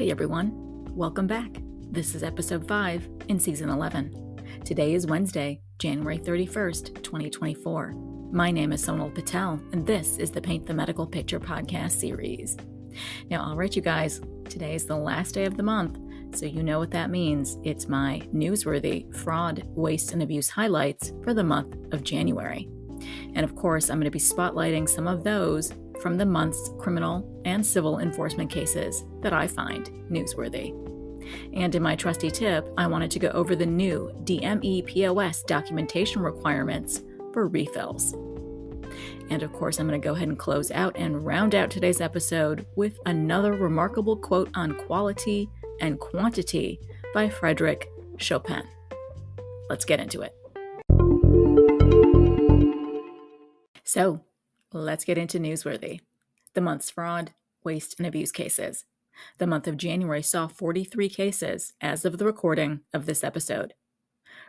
Hey everyone, welcome back. This is episode 5 in season 11. Today is Wednesday, January 31st, 2024. My name is Sonal Patel, and this is the Paint the Medical Picture podcast series. Now, all right, you guys, today is the last day of the month, so you know what that means. It's my Newsworthy fraud, waste, and abuse highlights for the month of January. And of course, I'm going to be spotlighting some of those from the month's criminal and civil enforcement cases that I find newsworthy. And in my Trusty Tip, I wanted to go over the new DMEPOS documentation requirements for refills. And of course, I'm going to go ahead and close out and round out today's episode with another remarkable quote on quality and quantity by Frederic Chopin. Let's get into it. So, let's get into newsworthy. The month's fraud, waste, and abuse cases. The month of January saw 43 cases as of the recording of this episode.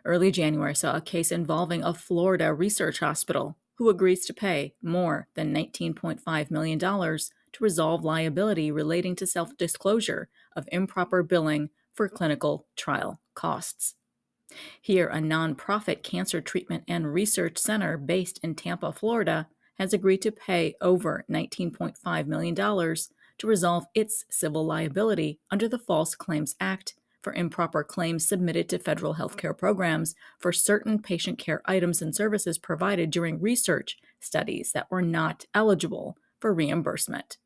Early January saw a case involving a Florida research hospital who agrees to pay more than $19.5 million to resolve liability relating to self-disclosure of improper billing for clinical trial costs. Here, a nonprofit cancer treatment and research center based in Tampa, Florida, has agreed to pay over $19.5 million to resolve its civil liability under the False Claims Act for improper claims submitted to federal healthcare programs for certain patient care items and services provided during research studies that were not eligible for reimbursement.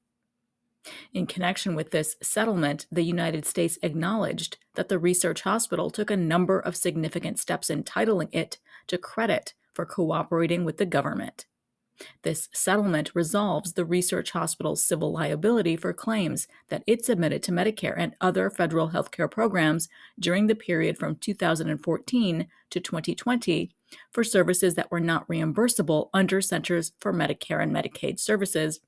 In connection with this settlement, the United States acknowledged that the research hospital took a number of significant steps entitling it to credit for cooperating with the government. This settlement resolves the research hospital's civil liability for claims that it submitted to Medicare and other federal healthcare programs during the period from 2014 to 2020 for services that were not reimbursable under Centers for Medicare and Medicaid Services,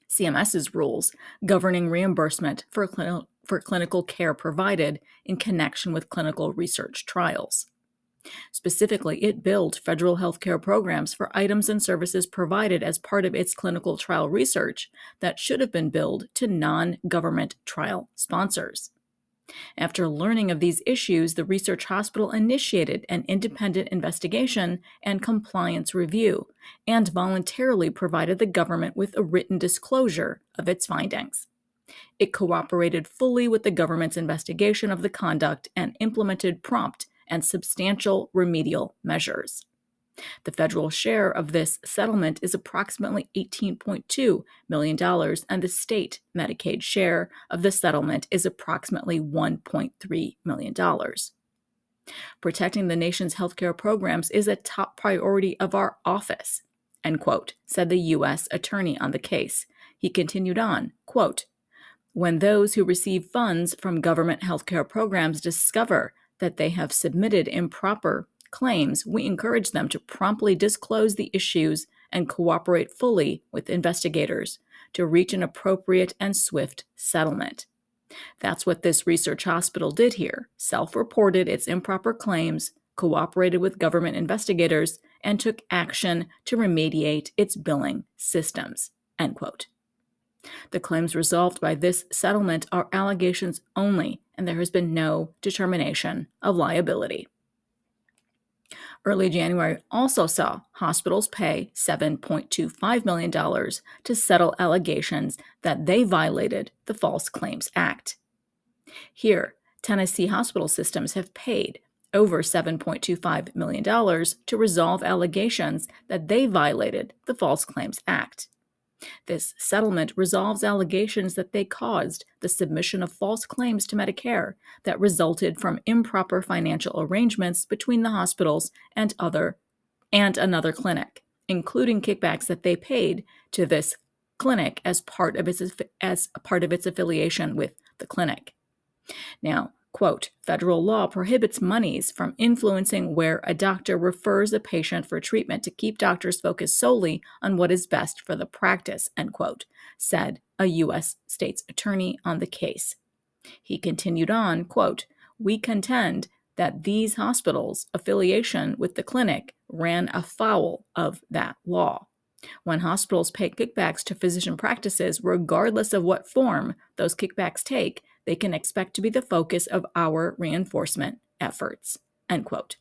CMS's rules governing reimbursement for clinical care provided in connection with clinical research trials. Specifically, it billed federal healthcare programs for items and services provided as part of its clinical trial research that should have been billed to non-government trial sponsors. After learning of these issues, the research hospital initiated an independent investigation and compliance review and voluntarily provided the government with a written disclosure of its findings. It cooperated fully with the government's investigation of the conduct and implemented prompt and substantial remedial measures. The federal share of this settlement is approximately $18.2 million, and the state Medicaid share of the settlement is approximately $1.3 million. Protecting the nation's healthcare programs is a top priority of our office, end quote, said the U.S. attorney on the case. He continued on, quote, when those who receive funds from government healthcare programs discover that they have submitted improper claims, we encourage them to promptly disclose the issues and cooperate fully with investigators to reach an appropriate and swift settlement. That's what this research hospital did here, self-reported its improper claims, cooperated with government investigators, and took action to remediate its billing systems, end quote. The claims resolved by this settlement are allegations only, and there has been no determination of liability. Early January also saw hospitals pay $7.25 million to settle allegations that they violated the False Claims Act. Here, Tennessee hospital systems have paid over $7.25 million to resolve allegations that they violated the False Claims Act. This settlement resolves allegations that they caused the submission of false claims to Medicare that resulted from improper financial arrangements between the hospitals and another clinic, including kickbacks that they paid to this clinic as part of its affiliation with the clinic. Now, quote, federal law prohibits monies from influencing where a doctor refers a patient for treatment to keep doctors focused solely on what is best for the practice, end quote, said a U.S. state's attorney on the case. He continued on, quote, we contend that these hospitals' affiliation with the clinic ran afoul of that law. When hospitals pay kickbacks to physician practices, regardless of what form those kickbacks take, they can expect to be the focus of our reinforcement efforts, end quote.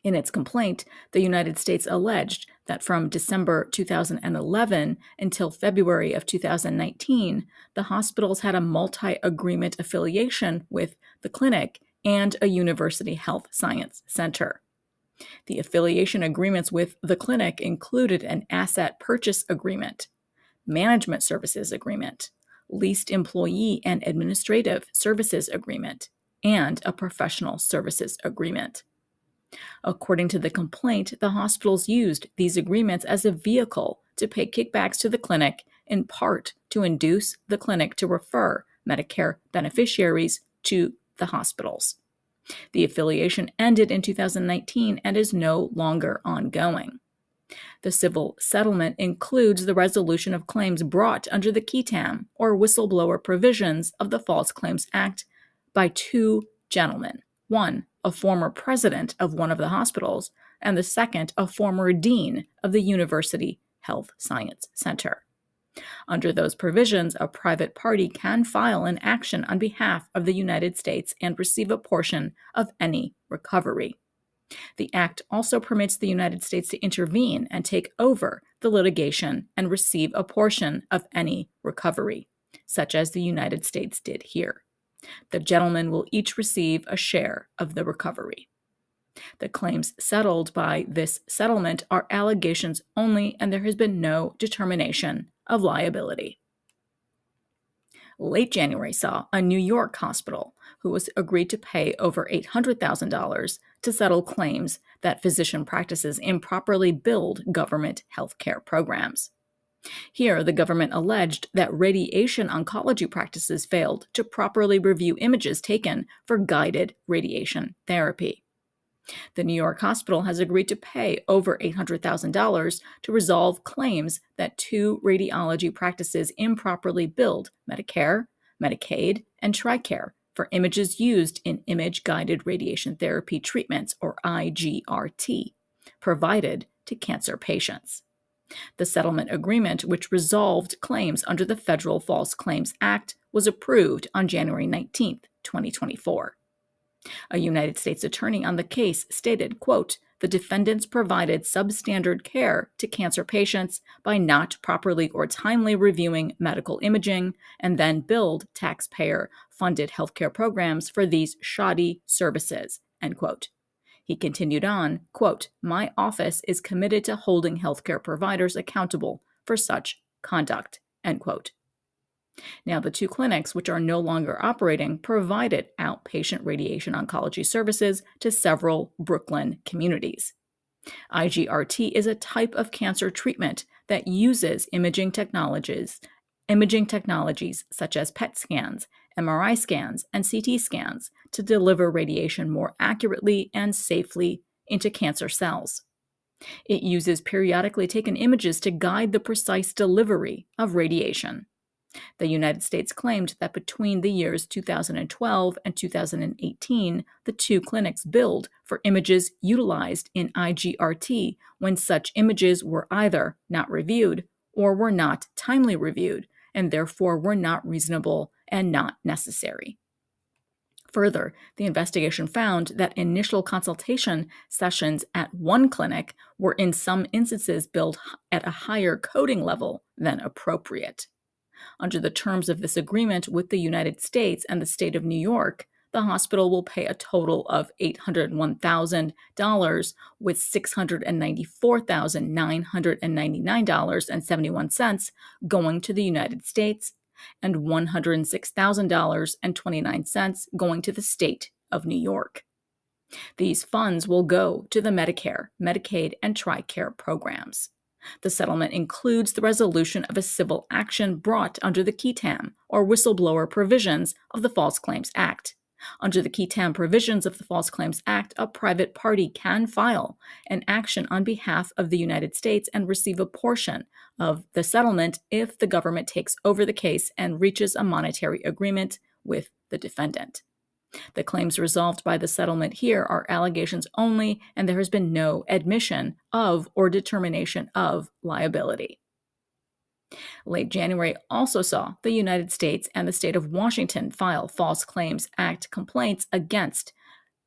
In its complaint, the United States alleged that from December 2011 until February of 2019, the hospitals had a multi-agreement affiliation with the clinic and a university health science center. The affiliation agreements with the clinic included an asset purchase agreement, management services agreement, leased employee and administrative services agreement, and a professional services agreement. According to the complaint, the hospitals used these agreements as a vehicle to pay kickbacks to the clinic, in part to induce the clinic to refer Medicare beneficiaries to the hospitals. The affiliation ended in 2019 and is no longer ongoing. The civil settlement includes the resolution of claims brought under the QTAM, or whistleblower provisions of the False Claims Act, by two gentlemen. One, a former president of one of the hospitals, and the second, a former dean of the University Health Science Center. Under those provisions, a private party can file an action on behalf of the United States and receive a portion of any recovery. The Act also permits the United States to intervene and take over the litigation and receive a portion of any recovery, such as the United States did here. The gentlemen will each receive a share of the recovery. The claims settled by this settlement are allegations only, and there has been no determination of liability. Late January saw a New York hospital who was agreed to pay over $800,000 to settle claims that physician practices improperly billed government healthcare programs. Here, the government alleged that radiation oncology practices failed to properly review images taken for guided radiation therapy. The New York hospital has agreed to pay over $800,000 to resolve claims that two radiology practices improperly billed Medicare, Medicaid, and TRICARE for images used in image-guided radiation therapy treatments, or IGRT, provided to cancer patients. The settlement agreement, which resolved claims under the Federal False Claims Act, was approved on January 19, 2024. A United States attorney on the case stated, quote, "The defendants provided substandard care to cancer patients by not properly or timely reviewing medical imaging and then billed taxpayer-funded healthcare programs for these shoddy services," end quote. He continued on, quote, "My office is committed to holding healthcare providers accountable for such conduct," end quote. Now, the two clinics, which are no longer operating, provided outpatient radiation oncology services to several Brooklyn communities. IGRT is a type of cancer treatment that uses imaging technologies such as PET scans, MRI scans, and CT scans to deliver radiation more accurately and safely into cancer cells. It uses periodically taken images to guide the precise delivery of radiation. The United States claimed that between the years 2012 and 2018, the two clinics billed for images utilized in IGRT when such images were either not reviewed or were not timely reviewed, and therefore were not reasonable and not necessary. Further, the investigation found that initial consultation sessions at one clinic were in some instances billed at a higher coding level than appropriate. Under the terms of this agreement with the United States and the state of New York, the hospital will pay a total of $801,000, with $694,999.71 going to the United States and $106,029 going to the state of New York. These funds will go to the Medicare, Medicaid, and TRICARE programs. The settlement includes the resolution of a civil action brought under the QTAM, or whistleblower provisions of the False Claims Act. Under the QTAM provisions of the False Claims Act, a private party can file an action on behalf of the United States and receive a portion of the settlement if the government takes over the case and reaches a monetary agreement with the defendant. The claims resolved by the settlement here are allegations only, and there has been no admission of or determination of liability. Late January also saw the United States and the state of Washington file False Claims Act complaints against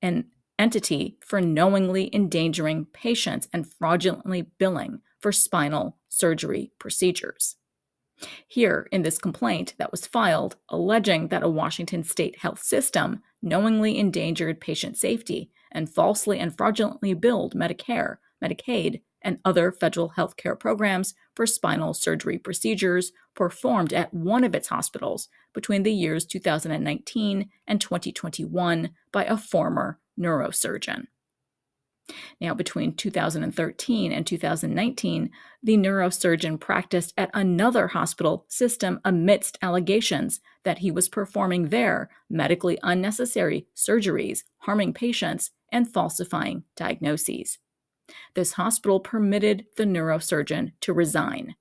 an entity for knowingly endangering patients and fraudulently billing for spinal surgery procedures. Here, in this complaint that was filed, alleging that a Washington state health system knowingly endangered patient safety and falsely and fraudulently billed Medicare, Medicaid, and other federal health care programs for spinal surgery procedures performed at one of its hospitals between the years 2019 and 2021 by a former neurosurgeon. Now, between 2013 and 2019, the neurosurgeon practiced at another hospital system amidst allegations that he was performing there medically unnecessary surgeries, harming patients, and falsifying diagnoses. This hospital permitted the neurosurgeon to resign.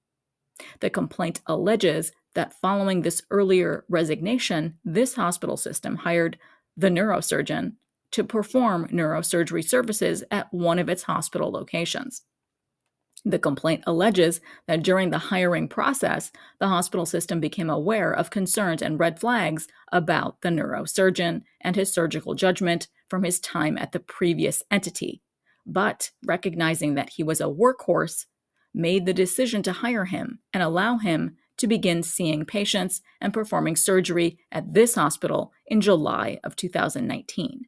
The complaint alleges that following this earlier resignation, this hospital system hired the neurosurgeon to perform neurosurgery services at one of its hospital locations. The complaint alleges that during the hiring process, the hospital system became aware of concerns and red flags about the neurosurgeon and his surgical judgment from his time at the previous entity, but recognizing that he was a workhorse, made the decision to hire him and allow him to begin seeing patients and performing surgery at this hospital in July of 2019.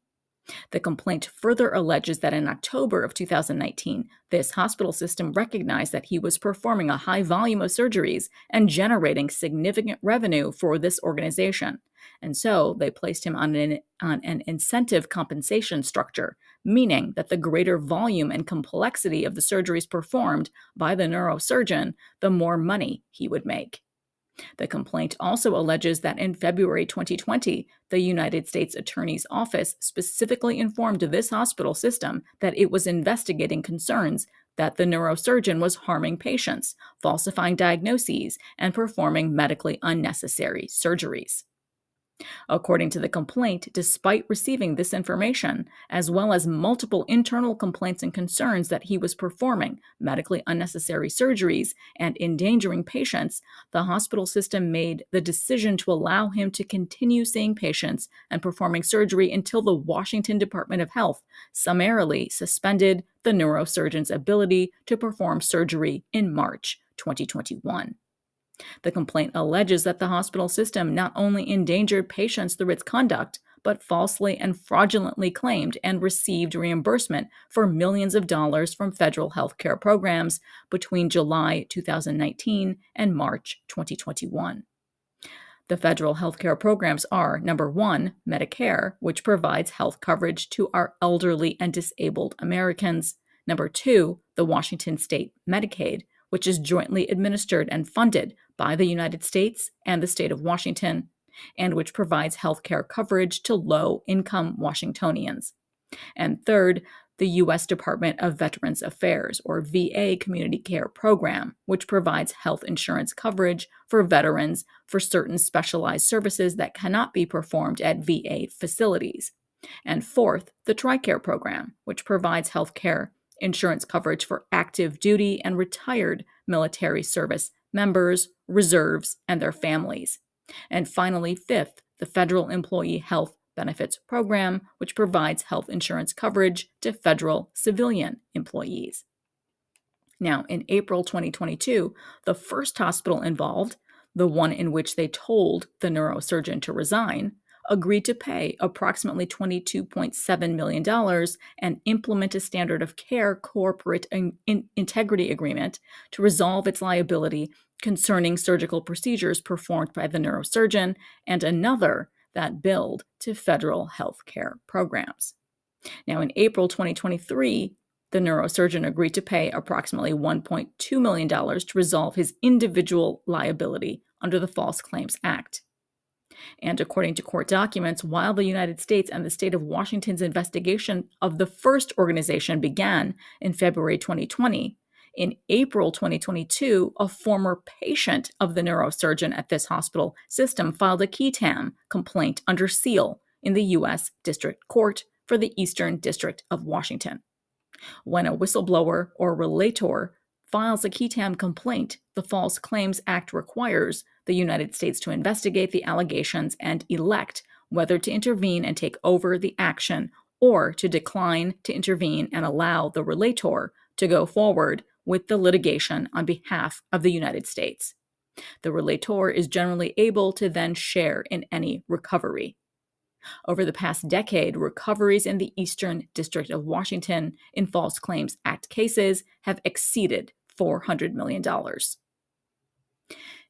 The complaint further alleges that in October of 2019, this hospital system recognized that he was performing a high volume of surgeries and generating significant revenue for this organization. And so they placed him on an incentive compensation structure, meaning that the greater volume and complexity of the surgeries performed by the neurosurgeon, the more money he would make. The complaint also alleges that in February 2020, the United States Attorney's Office specifically informed this hospital system that it was investigating concerns that the neurosurgeon was harming patients, falsifying diagnoses, and performing medically unnecessary surgeries. According to the complaint, despite receiving this information, as well as multiple internal complaints and concerns that he was performing medically unnecessary surgeries and endangering patients, the hospital system made the decision to allow him to continue seeing patients and performing surgery until the Washington Department of Health summarily suspended the neurosurgeon's ability to perform surgery in March 2021. The complaint alleges that the hospital system not only endangered patients through its conduct, but falsely and fraudulently claimed and received reimbursement for millions of dollars from federal health care programs between July 2019 and March 2021. The federal health care programs are, number one, Medicare, which provides health coverage to our elderly and disabled Americans. Number two, the Washington State Medicaid, which is jointly administered and funded by the United States and the state of Washington, and which provides health care coverage to low-income Washingtonians. And third, the U.S. Department of Veterans Affairs, or VA Community Care Program, which provides health insurance coverage for veterans for certain specialized services that cannot be performed at VA facilities. And fourth, the TRICARE Program, which provides health care insurance coverage for active duty and retired military service members, reserves, and their families. And finally, fifth, the Federal Employee Health Benefits Program, which provides health insurance coverage to federal civilian employees. Now, in April 2022, the first hospital involved, the one in which they told the neurosurgeon to resign, agreed to pay approximately $22.7 million and implement a standard of care corporate integrity agreement to resolve its liability concerning surgical procedures performed by the neurosurgeon, and another that billed to federal health care programs. Now, in April 2023, the neurosurgeon agreed to pay approximately $1.2 million to resolve his individual liability under the False Claims Act. And according to court documents, while the United States and the state of Washington's investigation of the first organization began in February 2020, in April 2022, a former patient of the neurosurgeon at this hospital system filed a qui tam complaint under seal in the U.S. District Court for the Eastern District of Washington. When a whistleblower or relator files a qui tam complaint, the False Claims Act requires the United States to investigate the allegations and elect whether to intervene and take over the action or to decline to intervene and allow the relator to go forward with the litigation on behalf of the United States. The relator is generally able to then share in any recovery. Over the past decade, recoveries in the Eastern District of Washington in False Claims Act cases have exceeded $400 million.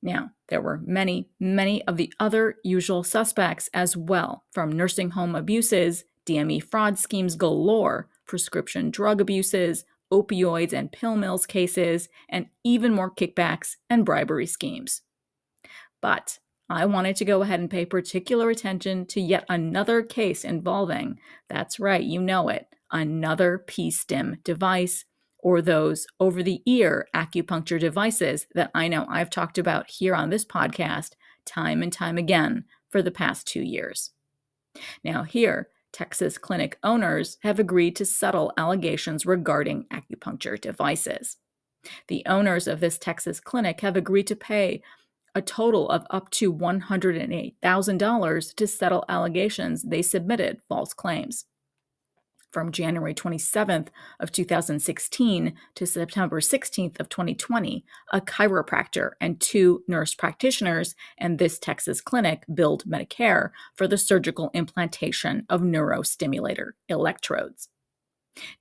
Now, there were many of the other usual suspects as well, from nursing home abuses, DME fraud schemes galore, prescription drug abuses, opioids and pill mills cases, and even more kickbacks and bribery schemes. But I wanted to go ahead and pay particular attention to yet another case involving, that's right, you know it, another P-stim device, or those over-the-ear acupuncture devices that I know I've talked about here on this podcast time and time again for the past 2 years. Now here, Texas clinic owners have agreed to settle allegations regarding acupuncture devices. The owners of this Texas clinic have agreed to pay a total of up to $108,000 to settle allegations they submitted false claims. From January 27th of 2016 to September 16th of 2020, a chiropractor and 2 nurse practitioners and this Texas clinic billed Medicare for the surgical implantation of neurostimulator electrodes.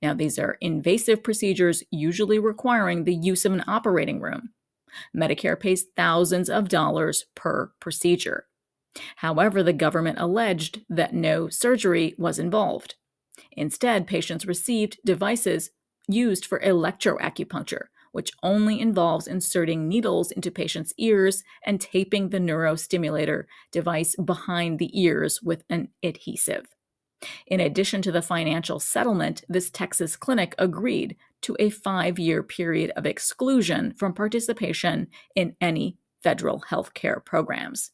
Now, these are invasive procedures usually requiring the use of an operating room. Medicare pays thousands of dollars per procedure. However, the government alleged that no surgery was involved. Instead, patients received devices used for electroacupuncture, which only involves inserting needles into patients' ears and taping the neurostimulator device behind the ears with an adhesive. In addition to the financial settlement, this Texas clinic agreed to a 5-year period of exclusion from participation in any federal health care programs.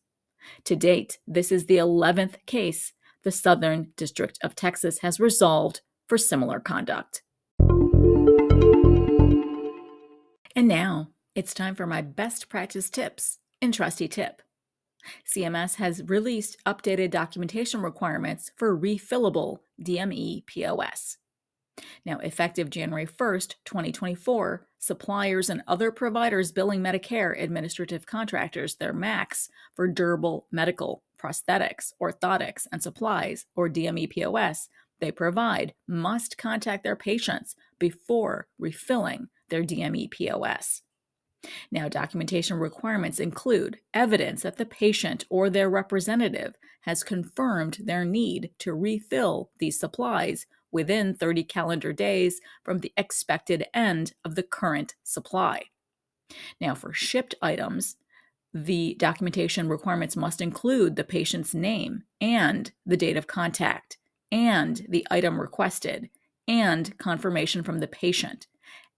To date, this is the 11th case the Southern District of Texas has resolved for similar conduct. And now, it's time for my best practice tips in Trusty Tip. CMS has released updated documentation requirements for refillable DMEPOS. Now, effective January 1st, 2024, suppliers and other providers billing Medicare administrative contractors their MACs for durable medical, prosthetics, orthotics, and supplies, or DMEPOS, they provide must contact their patients before refilling their DMEPOS. Now, documentation requirements include evidence that the patient or their representative has confirmed their need to refill these supplies within 30 calendar days from the expected end of the current supply. Now, for shipped items, the documentation requirements must include the patient's name and the date of contact and the item requested and confirmation from the patient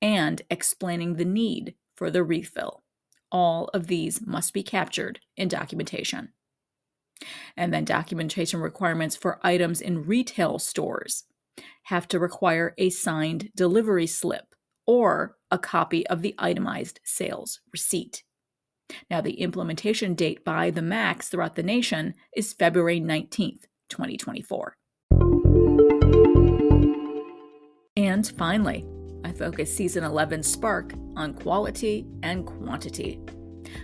and explaining the need for the refill. All of these must be captured in documentation. And then documentation requirements for items in retail stores have to require a signed delivery slip or a copy of the itemized sales receipt. Now, the implementation date by the MACs throughout the nation is February 19th, 2024. And finally, I focus Season 11 Spark on quality and quantity.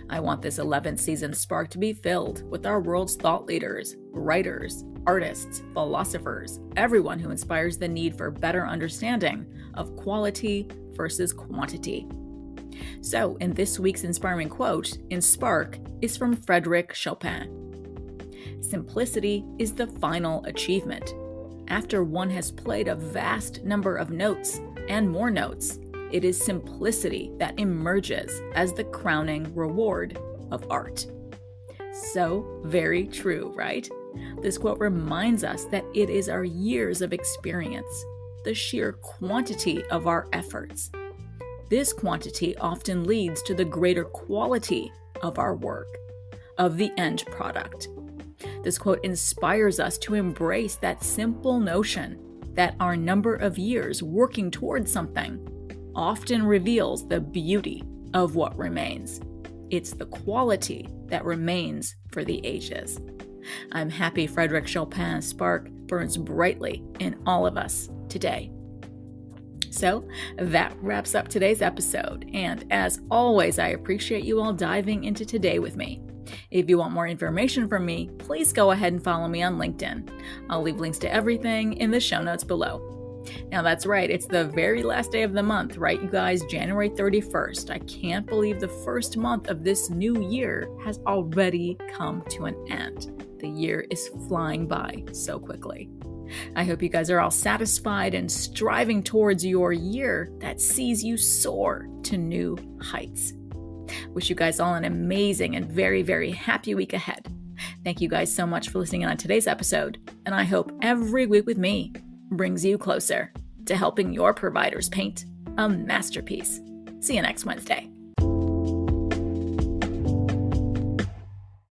I want this 11th season Spark to be filled with our world's thought leaders, writers, artists, philosophers, everyone who inspires the need for better understanding of quality versus quantity. So, in this week's inspiring quote in Spark is from Frederic Chopin. Simplicity is the final achievement. After one has played a vast number of notes and more notes, it is simplicity that emerges as the crowning reward of art. So very true, right? This quote reminds us that it is our years of experience, the sheer quantity of our efforts. This quantity often leads to the greater quality of our work, of the end product. This quote inspires us to embrace that simple notion that our number of years working towards something often reveals the beauty of what remains. It's the quality that remains for the ages. I'm happy Frederic Chopin's spark burns brightly in all of us today. So that wraps up today's episode, and as always, I appreciate you all diving into today with me. If you want more information from me, please go ahead and follow me on LinkedIn. I'll leave links to everything in the show notes below. Now that's right, it's the very last day of the month, right you guys? January 31st. I can't believe the first month of this new year has already come to an end. The year is flying by so quickly. I hope you guys are all satisfied and striving towards your year that sees you soar to new heights. Wish you guys all an amazing and very, very happy week ahead. Thank you guys so much for listening on today's episode, and I hope every week with me brings you closer to helping your providers paint a masterpiece. See you next Wednesday.